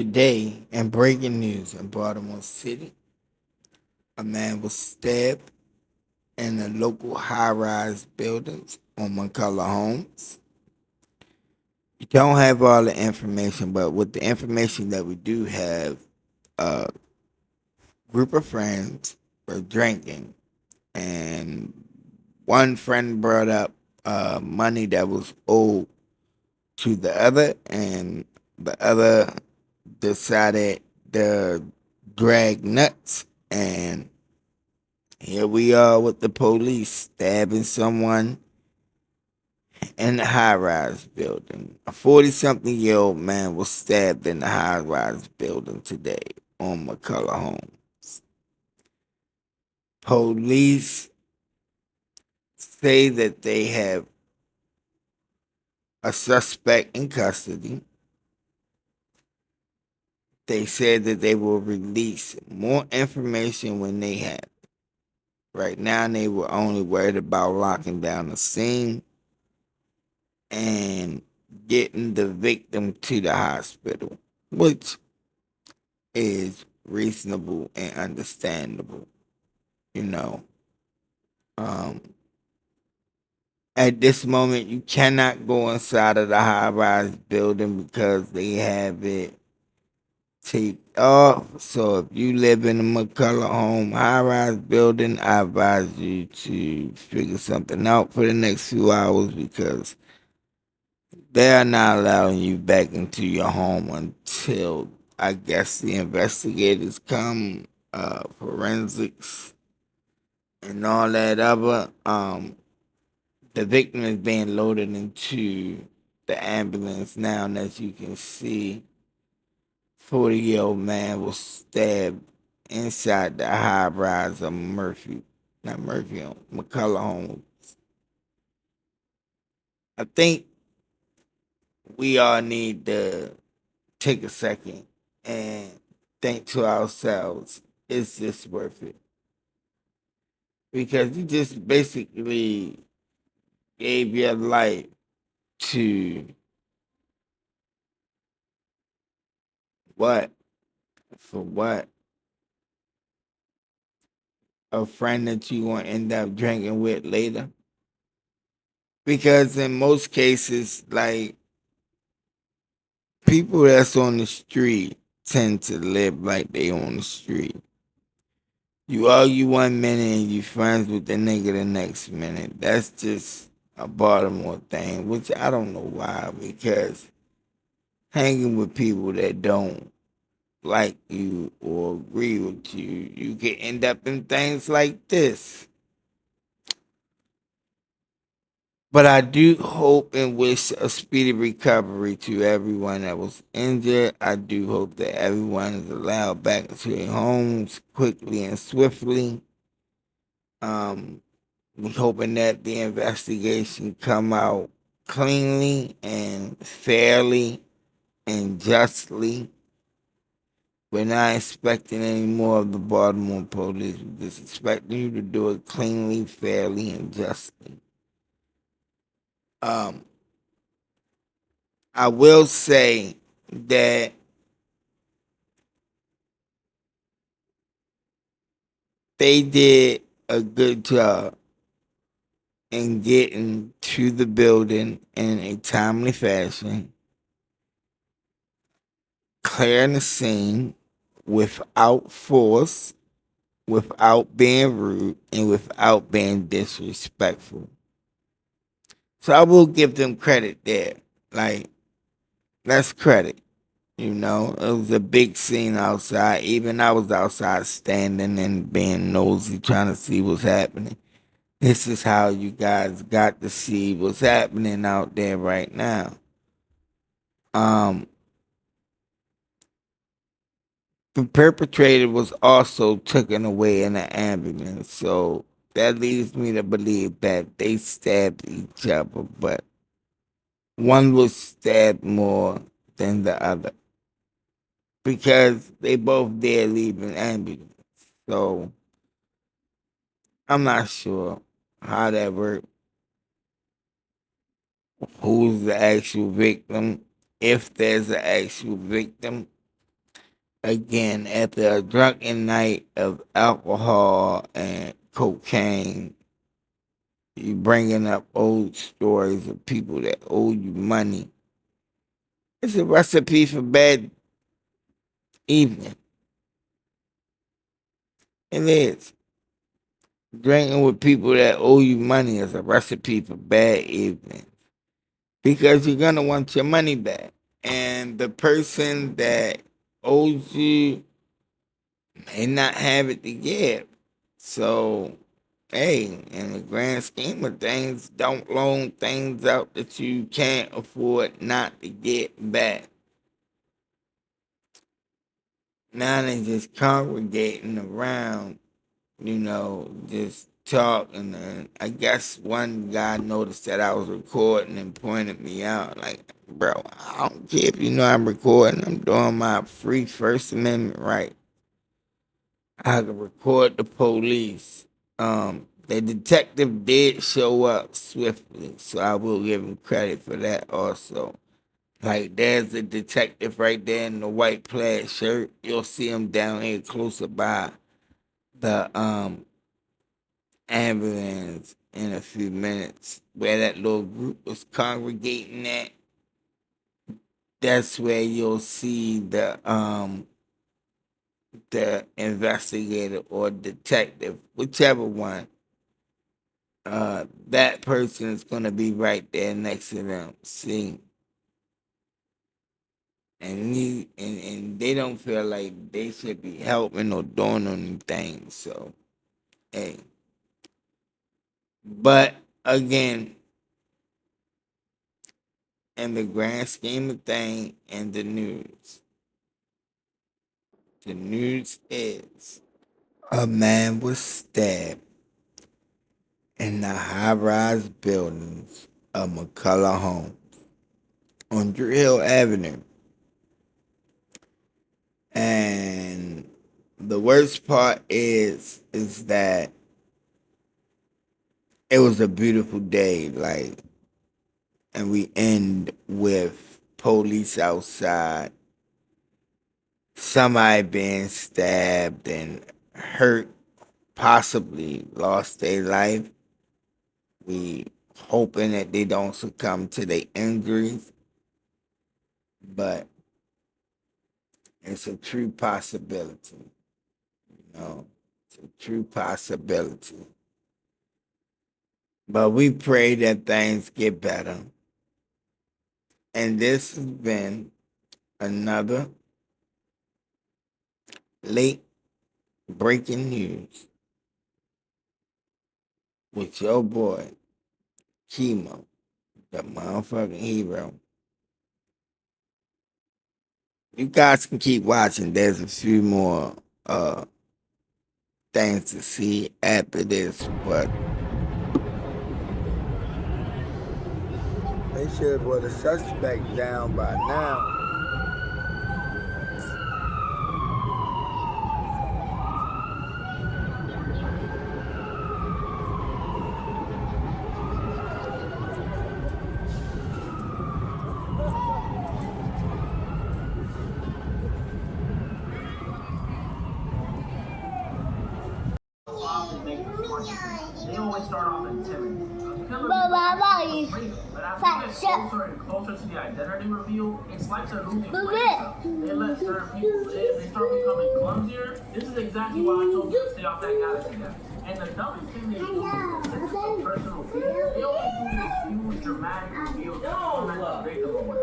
Today, in breaking news in Baltimore City, a man was stabbed in the local high-rise buildings on McCullough Homes. We don't have all the information, but with the information that we do have, a group of friends were drinking, and one friend brought up money that was owed to the other, and the other decided to drag nuts, and here we are with the police stabbing someone in the high rise building. A 40-something-year-old man was stabbed in the high rise building today on McCullough Homes. Police say that they have a suspect in custody. They said that they will release more information when they have it. Right now, they were only worried about locking down the scene and getting the victim to the hospital, which is reasonable and understandable. You know, um, at this moment, you cannot go inside of the high rise building because they have it taped off. So if you live in a McCullough home high rise building, I advise you to figure something out for the next few hours because they are not allowing you back into your home until I guess the investigators come, forensics and all that other. The victim is being loaded into the ambulance now, and as you can see, 40-year-old man was stabbed inside the high rise of McCullough home. I think we all need to take a second and think to ourselves, is this worth it? Because you just basically gave your life to what? For what? A friend that you want to end up drinking with later? Because in most cases, like people that's on the street tend to live like they on the street. You argue 1 minute and you friends with the nigga the next minute. That's just a Baltimore thing, which I don't know why. Because hanging with people that don't like you or agree with you, you can end up in things like this. But I do hope and wish a speedy recovery to everyone that was injured. I do hope that everyone is allowed back into their homes quickly and swiftly. Um, we hoping that the investigation come out cleanly and fairly and justly. We're not expecting any more of the Baltimore police. We're just expecting you to do it cleanly, fairly, and justly. Um, I will say that they did a good job in getting to the building in a timely fashion, clearing the scene without force, without being rude, and without being disrespectful. So I will give them credit there. Like, that's credit. You know, it was a big scene outside. Even I was outside standing and being nosy, trying to see what's happening. This is how you guys got to see what's happening out there right now. Um, the perpetrator was also taken away in an ambulance, so that leads me to believe that they stabbed each other, but one was stabbed more than the other because they both did leave an ambulance. So I'm not sure how that worked, who's the actual victim, if there's an actual victim. Again, after a drunken night of alcohol and cocaine, you bringing up old stories of people that owe you money. It's a recipe for bad evening. It is. Drinking with people that owe you money is a recipe for bad evening because you're gonna want your money back, and the person that owes you may not have it to give. So, hey, in the grand scheme of things, don't loan things out that you can't afford not to get back. Now they just congregating around, just talking. And I guess one guy noticed that I was recording and pointed me out. Like, bro, I don't care if you know I'm recording. I'm doing my free First Amendment right. I can record the police. The detective did show up swiftly, so I will give him credit for that also. Like, there's a detective right there in the white plaid shirt. You'll see him down here closer by the ambulance in a few minutes. Where that little group was congregating at, that's where you'll see the investigator or detective, whichever one. That person is gonna be right there next to them. See, and they don't feel like they should be helping or doing anything. So, hey, but again, in the grand scheme of things, in the news is a man was stabbed in the high-rise buildings of McCullough Home on Drew Hill Avenue. And the worst part is that it was a beautiful day, like, and we end with police outside, somebody being stabbed and hurt, possibly lost their life. We hoping that they don't succumb to their injuries, but it's a true possibility. It's a true possibility. But we pray that things get better. And this has been another late breaking news with your boy, Chemo, the motherfucking hero. You guys can keep watching. There's a few more things to see after this, but they should have brought a suspect down by now. They always start off intimidating. But as we get closer and closer to the identity reveal, it's like they're losing weight. They let certain people live, they start becoming clumsier. This is exactly why I told you to stay off that galaxy guy. And the dumbest thing they do is a personal fear. They always do these huge dramatic reveals to unpredictable.